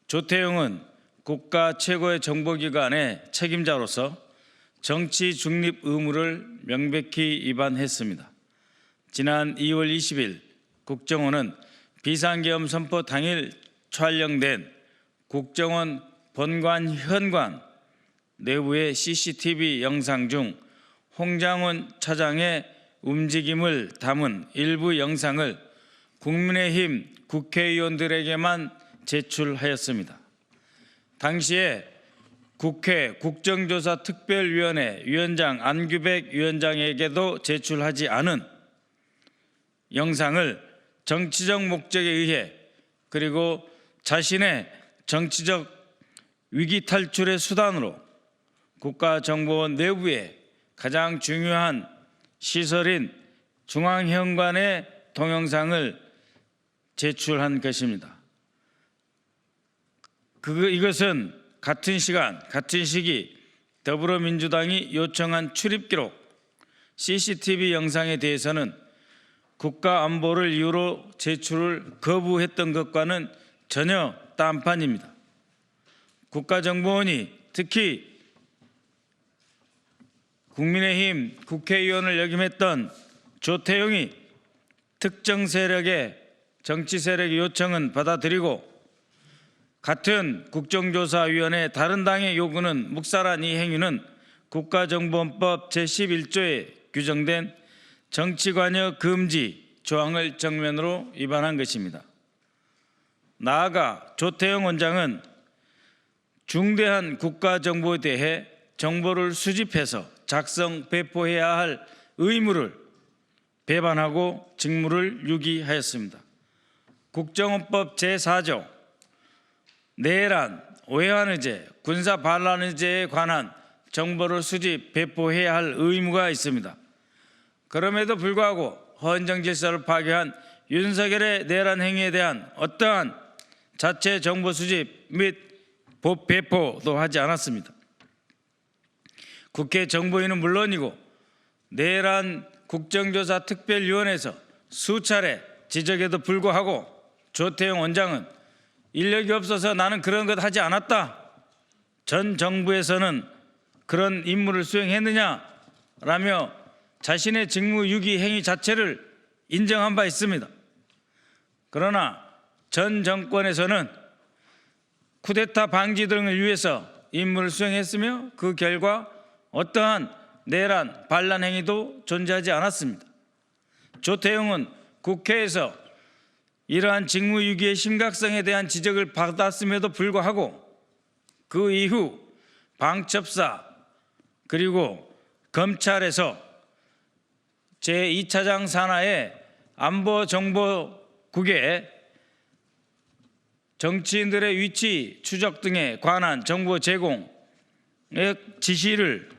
조태용은 국가 최고의 정보기관의 책임자로서 정치 중립 의무를 명백히 위반했습니다. 지난 2월 20일 국정원은 비상계엄 선포 당일 촬영된 국정원 본관 현관 내부의 CCTV 영상 중 홍장훈 차장의 움직임을 담은 일부 영상을 국민의힘 국회의원들에게만 제출하였습니다. 당시에 국회 국정조사특별위원회 위원장 안규백 위원장에게도 제출하지 않은 영상을 정치적 목적에 의해 그리고 자신의 정치적 위기 탈출의 수단으로 국가정보원 내부의 가장 중요한 시설인 중앙현관의 동영상을 제출한 것입니다. 이것은 같은 시간, 같은 시기 더불어민주당이 요청한 출입기록 CCTV 영상에 대해서는 국가안보를 이유로 제출을 거부했던 것과는 전혀 딴판입니다. 국가정보원이 특히 국민의힘 국회의원을 역임했던 조태용이 특정 세력의 정치 세력의 요청은 받아들이고 같은 국정조사위원회 다른 당의 요구는 묵살한 이 행위는 국가정보원법 제11조에 규정된 정치관여 금지 조항을 정면으로 위반한 것입니다. 나아가 조태용 원장은 중대한 국가정보에 대해 정보를 수집해서 작성, 배포해야 할 의무를 배반하고 직무를 유기하였습니다. 국정원법 제4조 내란, 오해한 의제, 군사 반란 의제에 관한 정보를 수집, 배포해야 할 의무가 있습니다. 그럼에도 불구하고 헌정 질서를 파괴한 윤석열의 내란 행위에 대한 어떠한 자체 정보 수집 및 배포도 하지 않았습니다. 국회 정보위는 물론이고 내란 국정조사 특별위원회에서 수차례 지적에도 불구하고 조태용 원장은 인력이 없어서 나는 그런 것 하지 않았다. 전 정부에서는 그런 임무를 수행했느냐라며 자신의 직무유기 행위 자체를 인정한 바 있습니다. 그러나 전 정권에서는 쿠데타 방지 등을 위해서 임무를 수행했으며 그 결과 어떠한 내란, 반란 행위도 존재하지 않았습니다. 조태용은 국회에서 이러한 직무유기의 심각성에 대한 지적을 받았음에도 불구하고 그 이후 방첩사 그리고 검찰에서 제2차장 산하의 안보정보국에 정치인들의 위치 추적 등에 관한 정보 제공의 지시를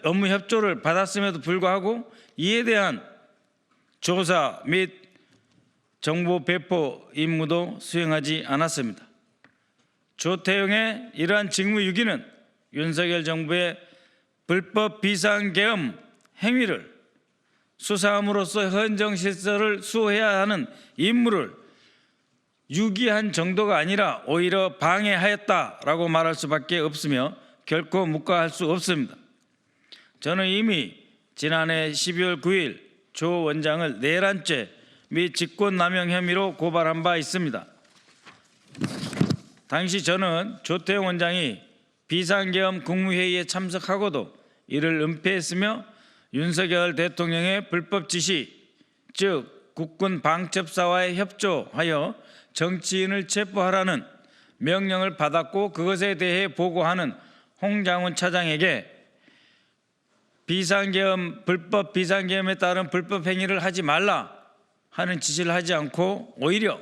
업무 협조를 받았음에도 불구하고 이에 대한 조사 및 정보 배포 임무도 수행하지 않았습니다. 조태용의 이러한 직무유기는 윤석열 정부의 불법 비상계엄 행위를 수사함으로써 헌정 질서를 수호해야 하는 임무를 유기한 정도가 아니라 오히려 방해하였다라고 말할 수밖에 없으며 결코 묵과할 수 없습니다. 저는 이미 지난해 12월 9일 조 원장을 내란죄 및 직권남용 혐의로 고발한 바 있습니다. 당시 저는 조태용 원장이 비상계엄 국무회의에 참석하고도 이를 은폐했으며 윤석열 대통령의 불법 지시, 즉 국군 방첩사와의 협조하여 정치인을 체포하라는 명령을 받았고 그것에 대해 보고하는 홍장훈 차장에게 불법 비상계엄에 따른 불법 행위를 하지 말라 하는 지시를 하지 않고 오히려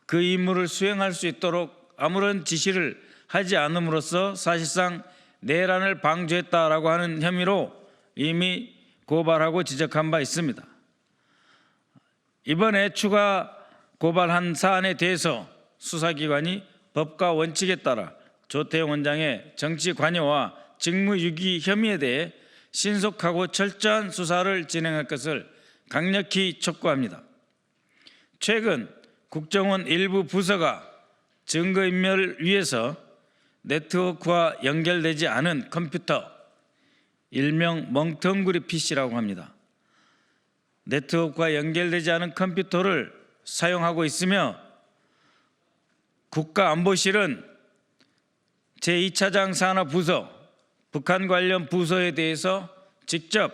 그 임무를 수행할 수 있도록 아무런 지시를 하지 않음으로써 사실상 내란을 방조했다라고 하는 혐의로 이미 고발하고 지적한 바 있습니다. 이번에 추가 고발한 사안에 대해서 수사기관이 법과 원칙에 따라 조태용 원장의 정치 관여와 직무유기 혐의에 대해 신속하고 철저한 수사를 진행할 것을 강력히 촉구합니다. 최근 국정원 일부 부서가 증거인멸을 위해서 네트워크와 연결되지 않은 컴퓨터, 일명 멍텅구리 PC라고 합니다. 네트워크와 연결되지 않은 컴퓨터를 사용하고 있으며 국가안보실은 제2차장 산하부서, 북한 관련 부서에 대해서 직접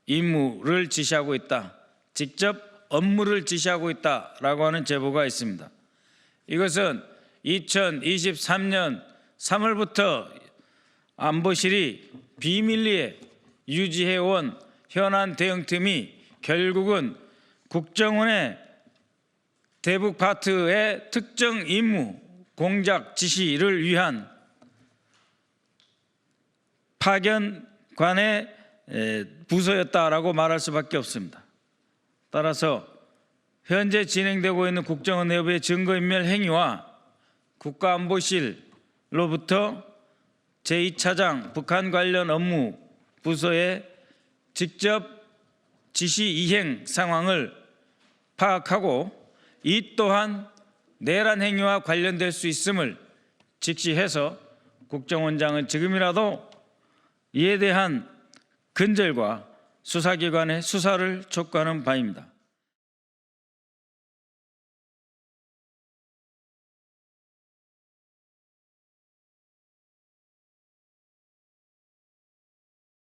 임무를 지시하고 있다, 직접 업무를 지시하고 있다라고 하는 제보가 있습니다. 이것은 2023년 3월부터 안보실이 비밀리에 유지해온 현안 대응팀이 결국은 국정원의 대북 파트의 특정 임무 공작 지시를 위한 파견관의 부서였다라고 말할 수밖에 없습니다. 따라서 현재 진행되고 있는 국정원 내부의 증거인멸 행위와 국가안보실로부터 제2차장 북한 관련 업무 부서의 직접 지시 이행 상황을 파악하고 이 또한 내란 행위와 관련될 수 있음을 직시해서 국정원장은 지금이라도 이에 대한 근절과 수사기관의 수사를 촉구하는 바입니다.